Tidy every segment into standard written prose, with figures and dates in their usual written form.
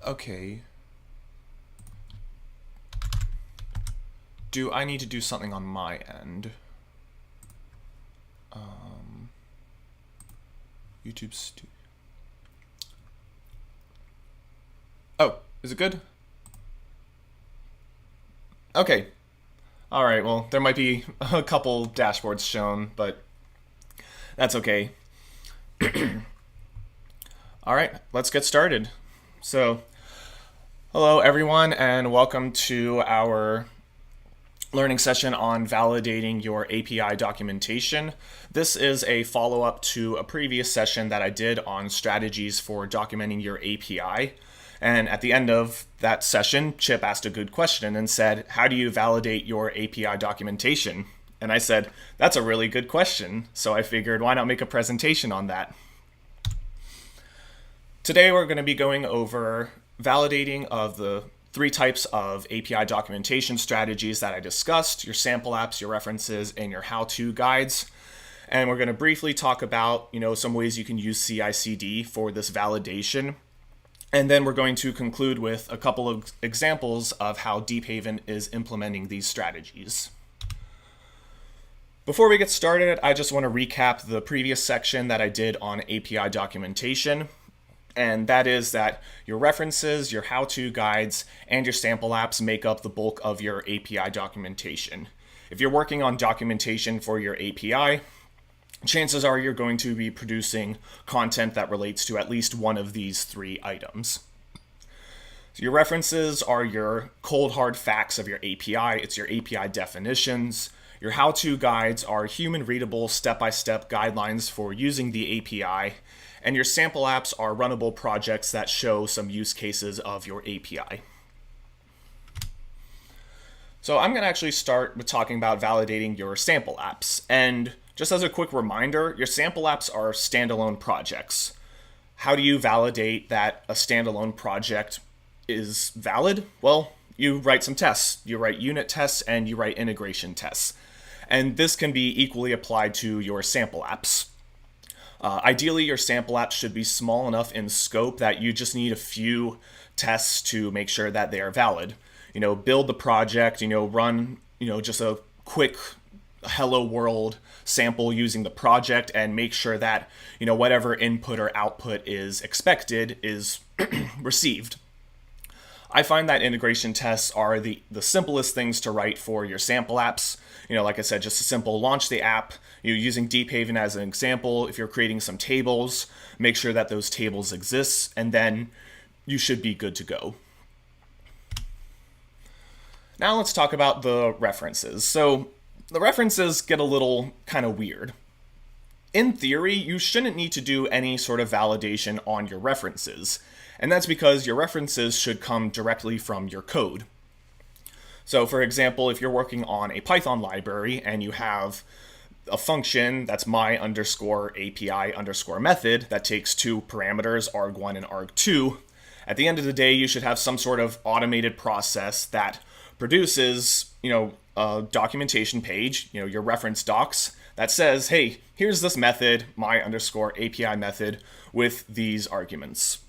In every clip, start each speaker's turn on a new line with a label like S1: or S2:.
S1: Okay. Do I need to do something on my end? YouTube Studio. Oh, is it good? Okay. All right, well, there might be a couple dashboards shown, but that's okay. All right, let's get started. So, hello everyone, and welcome to our learning session on validating your API documentation. This is a follow-up to a previous session that I did on strategies for documenting your API. And at the end of that session, Chip asked a good question and said, how do you validate your API documentation? And I said, that's a really good question. So I figured, why not make a presentation on that? Today we're going to be going over validating of the three types of API documentation strategies that I discussed: your sample apps, your references, and your how-to guides. And we're going to briefly talk about, some ways you can use CICD for this validation. And then we're going to conclude with a couple of examples of how Deephaven is implementing these strategies. Before we get started, I just want to recap the previous section that I did on API documentation. And that is that your references, your how-to guides, and your sample apps make up the bulk of your API documentation. If you're working on documentation for your API, chances are you're going to be producing content that relates to at least one of these three items. So your references are your cold hard facts of your API. It's your API definitions. Your how-to guides are human readable step-by-step guidelines for using the API. And your sample apps are runnable projects that show some use cases of your API. So I'm going to actually start with talking about validating your sample apps. And just as a quick reminder, your sample apps are standalone projects. How do you validate that a standalone project is valid? Well, you write some tests. You write unit tests and you write integration tests. And this can be equally applied to your sample apps. Ideally, your sample apps should be small enough in scope that you just need a few tests to make sure that they are valid. Build the project, run, just a quick hello world sample using the project and make sure that, whatever input or output is expected is received. I find that integration tests are the simplest things to write for your sample apps. Like I said, just a simple launch the app. Using Deephaven as an example, if you're creating some tables, make sure that those tables exist, and then you should be good to go. Now let's talk about the references. So the references get a little kind of weird. In theory, you shouldn't need to do any sort of validation on your references, and that's because your references should come directly from your code. So for example, if you're working on a Python library and you have a function that's my_API_method that takes two parameters, arg1 and arg2, at the end of the day, you should have some sort of automated process that produces, a documentation page, your reference docs that says, hey, here's this method, my_API method with these arguments.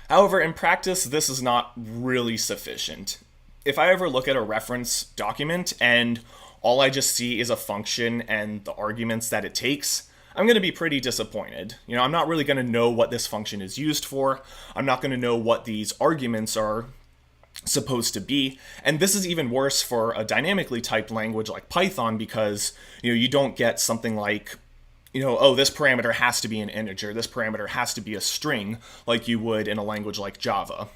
S1: However, in practice, this is not really sufficient. If I ever look at a reference document and all I just see is a function and the arguments that it takes, I'm going to be pretty disappointed. I'm not really going to know what this function is used for. I'm not going to know what these arguments are supposed to be. And this is even worse for a dynamically typed language like Python because, you don't get something like, this parameter has to be an integer, this parameter has to be a string, like you would in a language like Java.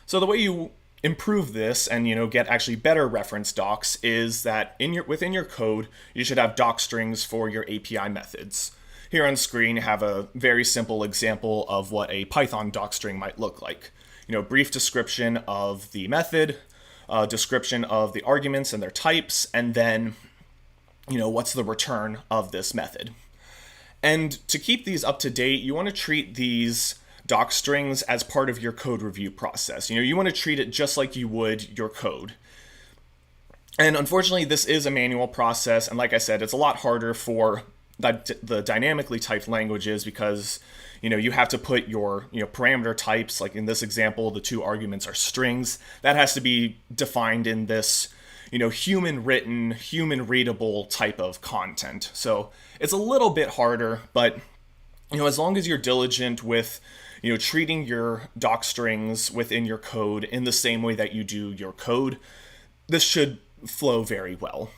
S1: So the way you improve this and get actually better reference docs is that within your code you should have doc strings for your API methods. Here on screen you have a very simple example of what a Python doc string might look like. Brief description of the method, description of the arguments and their types, and then what's the return of this method. And to keep these up to date, you want to treat these doc strings as part of your code review process. You want to treat it just like you would your code. And unfortunately, this is a manual process, and like I said, it's a lot harder for the dynamically typed languages because you have to put your parameter types, like in this example, the two arguments are strings. That has to be defined in this human written, human readable type of content. So it's a little bit harder, but as long as you're diligent with treating your doc strings within your code in the same way that you do your code, this should flow very well.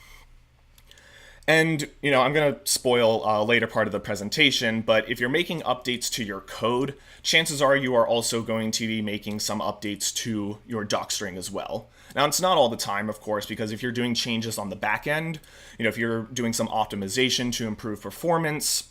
S1: And, I'm going to spoil a later part of the presentation, but if you're making updates to your code, chances are you are also going to be making some updates to your docstring as well. Now, it's not all the time, of course, because if you're doing changes on the back end, if you're doing some optimization to improve performance,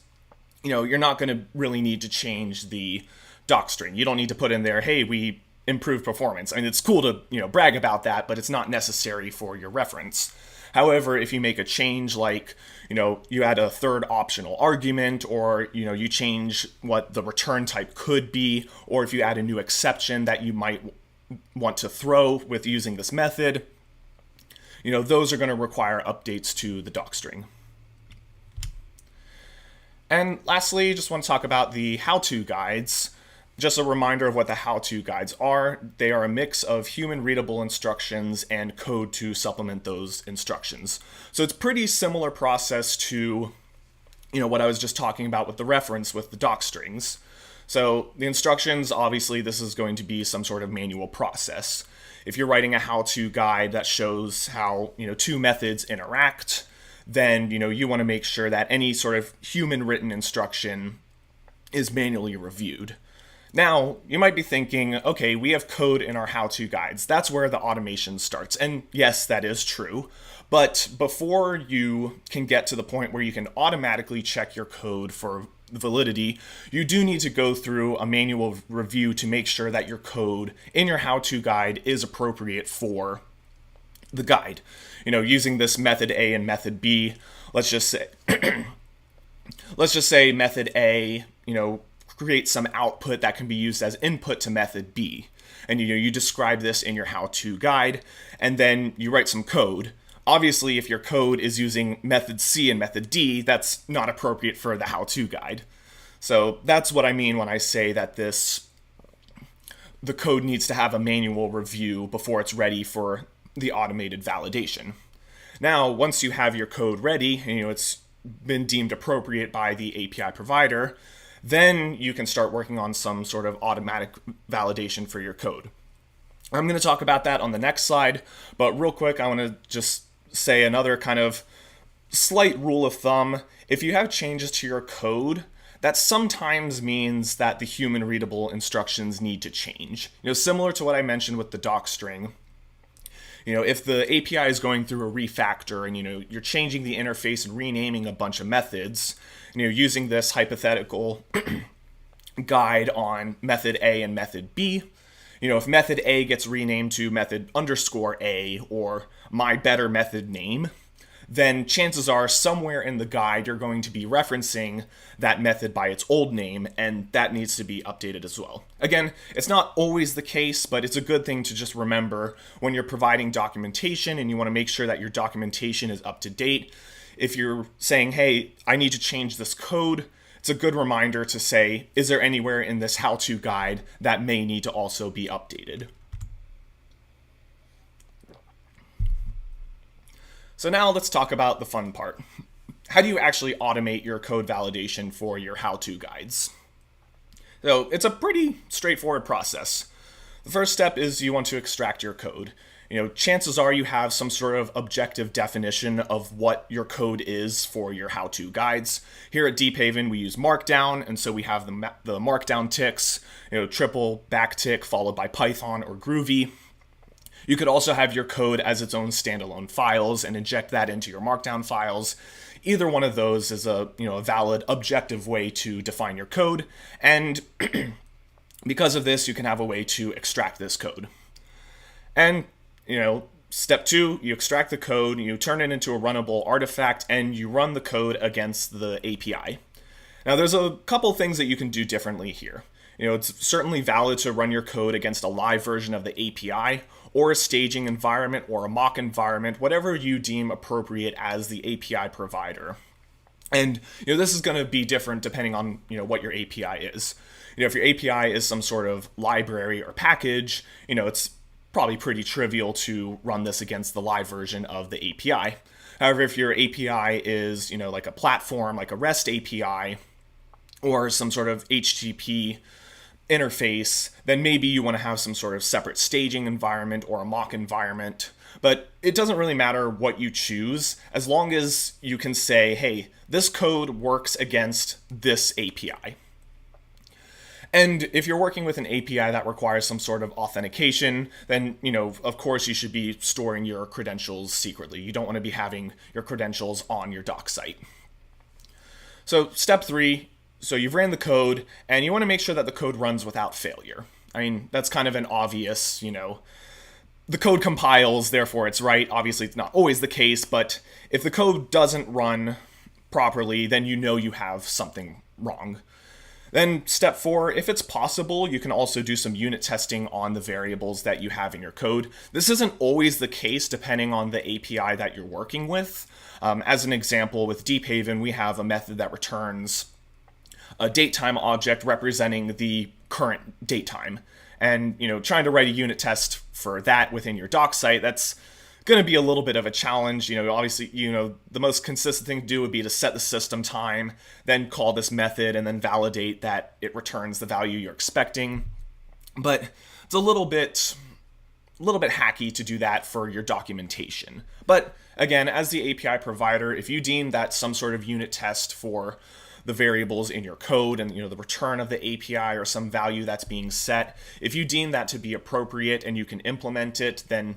S1: you're not going to really need to change the docstring. You don't need to put in there, hey, we improved performance. I mean, it's cool to, brag about that, but it's not necessary for your reference. However, if you make a change like, you add a third optional argument, or, you change what the return type could be, or if you add a new exception that you might want to throw with using this method, those are going to require updates to the docstring. And lastly, just want to talk about the how-to guides. Just a reminder of what the how-to guides are. They are a mix of human-readable instructions and code to supplement those instructions. So it's pretty similar process to, what I was just talking about with the reference with the doc strings. So the instructions, obviously, this is going to be some sort of manual process. If you're writing a how-to guide that shows how, two methods interact, then, you want to make sure that any sort of human-written instruction is manually reviewed. Now, you might be thinking, okay, we have code in our how-to guides. That's where the automation starts. And yes, that is true. But before you can get to the point where you can automatically check your code for validity, you do need to go through a manual review to make sure that your code in your how-to guide is appropriate for the guide. Using this method A and method B, let's just say method A, create some output that can be used as input to method B. And you describe this in your how-to guide, and then you write some code. Obviously, if your code is using method C and method D, that's not appropriate for the how-to guide. So that's what I mean when I say that the code needs to have a manual review before it's ready for the automated validation. Now, once you have your code ready, and it's been deemed appropriate by the API provider, then you can start working on some sort of automatic validation for your code. I'm going to talk about that on the next slide, but real quick, I want to just say another kind of slight rule of thumb. If you have changes to your code, that sometimes means that the human readable instructions need to change. Similar to what I mentioned with the docstring. If the API is going through a refactor and, you're changing the interface and renaming a bunch of methods, using this hypothetical guide on method A and method B, if method A gets renamed to method _A or my better method name, then chances are somewhere in the guide you're going to be referencing that method by its old name, and that needs to be updated as well. Again, it's not always the case, but it's a good thing to just remember when you're providing documentation and you want to make sure that your documentation is up to date. If you're saying, hey, I need to change this code, it's a good reminder to say, is there anywhere in this how-to guide that may need to also be updated? So now let's talk about the fun part. How do you actually automate your code validation for your how-to guides? So it's a pretty straightforward process. The first step is you want to extract your code. Chances are you have some sort of objective definition of what your code is for your how-to guides. Here at Deephaven, we use Markdown, and so we have the Markdown ticks, triple backtick followed by Python or Groovy. You could also have your code as its own standalone files and inject that into your Markdown files. Either one of those is a valid objective way to define your code, and because of this, you can have a way to extract this code. And step 2, you extract the code, you turn it into a runnable artifact, and you run the code against the API. Now, there's a couple things that you can do differently here. It's certainly valid to run your code against a live version of the API, or a staging environment, or a mock environment, whatever you deem appropriate as the API provider. And this is going to be different depending on what your API is. If your API is some sort of library or package, it's probably pretty trivial to run this against the live version of the API. However, if your API is like a platform, like a REST API, or some sort of HTTP interface, then maybe you want to have some sort of separate staging environment or a mock environment. But it doesn't really matter what you choose, as long as you can say, hey, this code works against this API. And if you're working with an API that requires some sort of authentication, then, of course you should be storing your credentials secretly. You don't want to be having your credentials on your doc site. So step 3, so you've ran the code, and you want to make sure that the code runs without failure. I mean, that's kind of an obvious, the code compiles, therefore it's right. Obviously, it's not always the case, but if the code doesn't run properly, then you have something wrong. Then step 4, if it's possible, you can also do some unit testing on the variables that you have in your code. This isn't always the case depending on the API that you're working with. As an example, with Deephaven, we have a method that returns a datetime object representing the current datetime. And, trying to write a unit test for that within your doc site, that's going to be a little bit of a challenge. Obviously, the most consistent thing to do would be to set the system time, then call this method, and then validate that it returns the value you're expecting. But it's a little bit hacky to do that for your documentation. But again, as the API provider, if you deem that some sort of unit test for the variables in your code and the return of the API or some value that's being set, if you deem that to be appropriate and you can implement it, then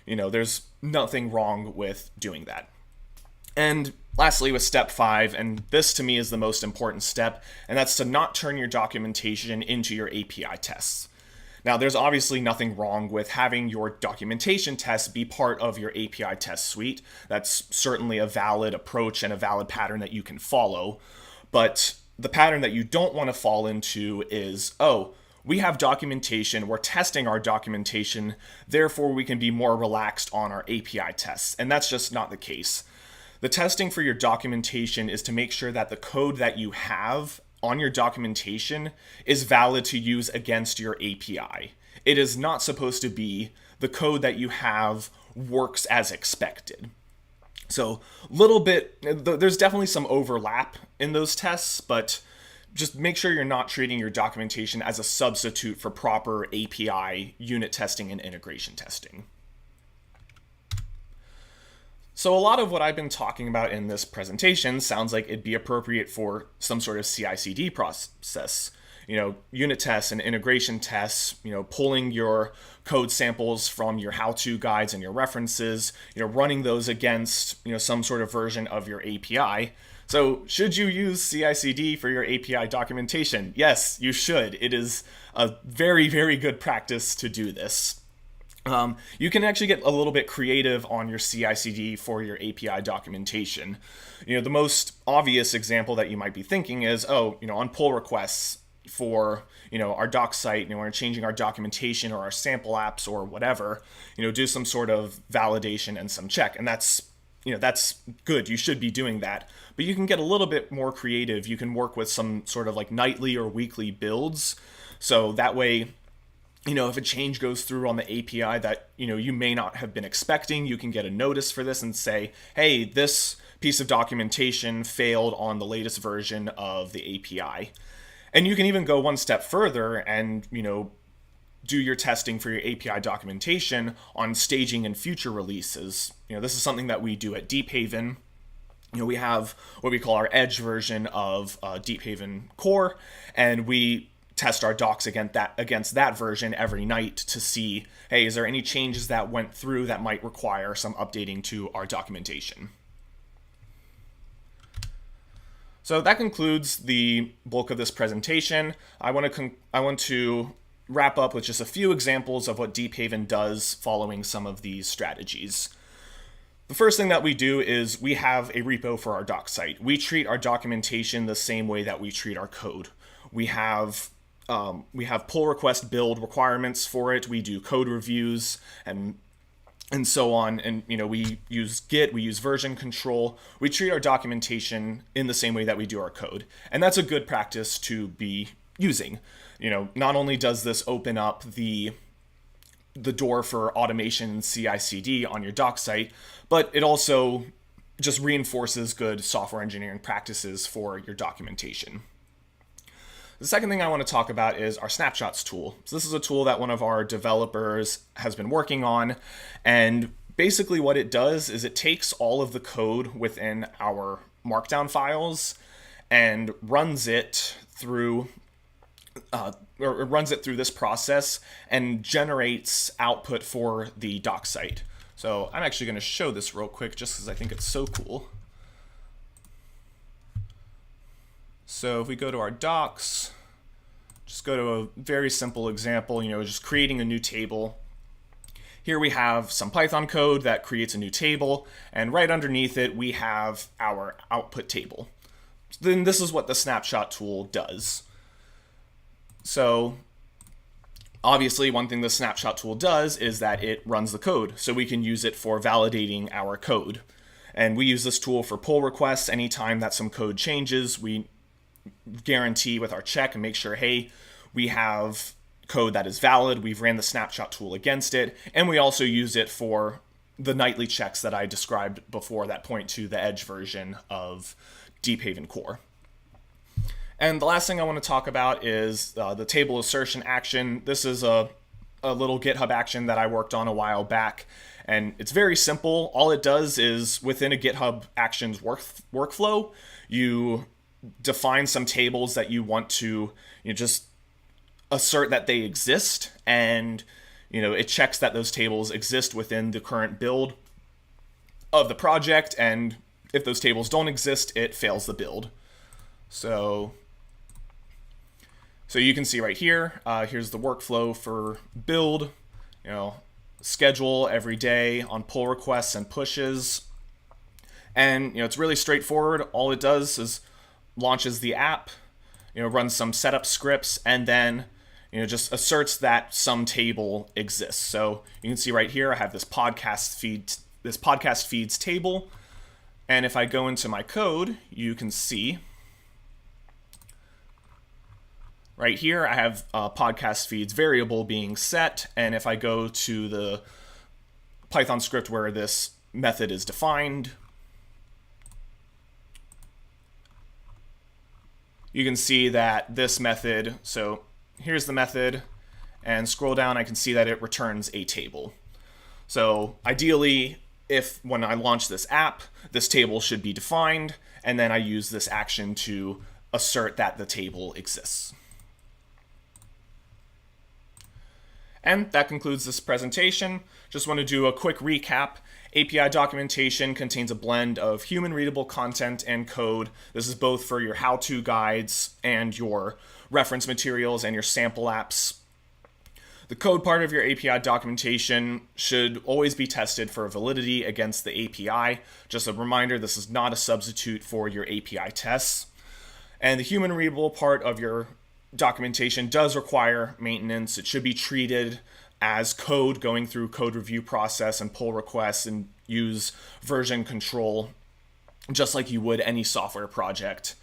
S1: there's nothing wrong with doing that. And lastly, with step 5, and this to me is the most important step, and that's to not turn your documentation into your API tests. Now, there's obviously nothing wrong with having your documentation tests be part of your API test suite. That's certainly a valid approach and a valid pattern that you can follow. But the pattern that you don't want to fall into is, we have documentation, we're testing our documentation, therefore we can be more relaxed on our API tests. And that's just not the case. The testing for your documentation is to make sure that the code that you have on your documentation is valid to use against your API. It is not supposed to be the code that you have works as expected. So there's definitely some overlap in those tests, but just make sure you're not treating your documentation as a substitute for proper API unit testing and integration testing. So a lot of what I've been talking about in this presentation sounds like it'd be appropriate for some sort of CI/CD process. Unit tests and integration tests, pulling your code samples from your how-to guides and your references, running those against, some sort of version of your API. So should you use CI/CD for your API documentation? Yes, you should. It is a very, very good practice to do this. You can actually get a little bit creative on your CI/CD for your API documentation. The most obvious example that you might be thinking is, on pull requests for our doc site, we're changing our documentation or our sample apps or whatever, do some sort of validation and some check, and that's good. You should be doing that, but you can get a little bit more creative. You can work with some sort of like nightly or weekly builds, so that way, if a change goes through on the API that you may not have been expecting, you can get a notice for this and say, hey, this piece of documentation failed on the latest version of the API. And you can even go one step further and, do your testing for your API documentation on staging and future releases. This is something that we do at Deephaven. We have what we call our Edge version of Deephaven Core, and we test our docs against that version every night to see, hey, is there any changes that went through that might require some updating to our documentation? So that concludes the bulk of this presentation. I want to wrap up with just a few examples of what Deephaven does following some of these strategies. The first thing that we do is we have a repo for our doc site. We treat our documentation the same way that we treat our code. We have pull request build requirements for it. We do code reviews and and so on. And we use Git, we use version control. We treat our documentation in the same way that we do our code, and that's a good practice to be using. Not only does this open up the door for automation and CICD on your doc site, but it also just reinforces good software engineering practices for your documentation. The second thing I want to talk about is our snapshots tool. So this is a tool that one of our developers has been working on, and basically what it does is it takes all of the code within our markdown files and runs it through this process and generates output for the doc site. So I'm actually going to show this real quick just because I think it's so cool. So if we go to our docs, just go to a very simple example, just creating a new table. Here we have some Python code that creates a new table, and right underneath it we have our output table. Then this is what the snapshot tool does. So obviously one thing the snapshot tool does is that it runs the code, so we can use it for validating our code. And we use this tool for pull requests. Anytime that some code changes, we guarantee with our check and make sure, hey, we have code that is valid. We've ran the snapshot tool against it, and we also use it for the nightly checks that I described before that point to the edge version of Deephaven core. And the last thing I want to talk about is the table assertion action. This is a little GitHub action that I worked on a while back, and it's very simple. All it does is within a GitHub Actions workflow, you define some tables that you want to just assert that they exist, and it checks that those tables exist within the current build of the project, and if those tables don't exist, it fails the build. So you can see right here, here's the workflow for build, schedule every day on pull requests and pushes. And it's really straightforward. All it does is launches the app, runs some setup scripts, and then just asserts that some table exists. So you can see right here, I have this podcast feeds table. And if I go into my code, you can see right here, I have a podcast feeds variable being set. And if I go to the Python script where this method is defined, you can see that this method, so here's the method, and scroll down, I can see that it returns a table. So ideally, when I launch this app, this table should be defined, and then I use this action to assert that the table exists. And that concludes this presentation. Just want to do a quick recap. API documentation contains a blend of human-readable content and code. This is both for your how-to guides and your reference materials and your sample apps. The code part of your API documentation should always be tested for validity against the API. Just a reminder, this is not a substitute for your API tests. And the human-readable part of your documentation does require maintenance. It should be treated as code going through code review process and pull requests, and use version control just like you would any software project.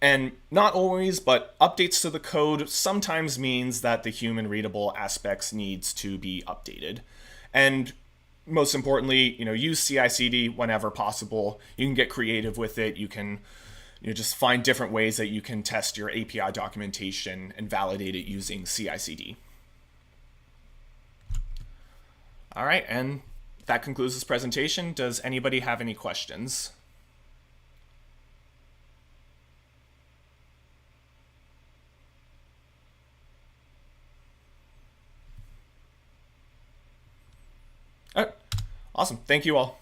S1: And not always, but updates to the code sometimes means that the human readable aspects needs to be updated. And most importantly, use CICD whenever possible. You can get creative with it. You can just find different ways that you can test your API documentation and validate it using CICD. All right, and that concludes this presentation. Does anybody have any questions? All right, awesome. Thank you all.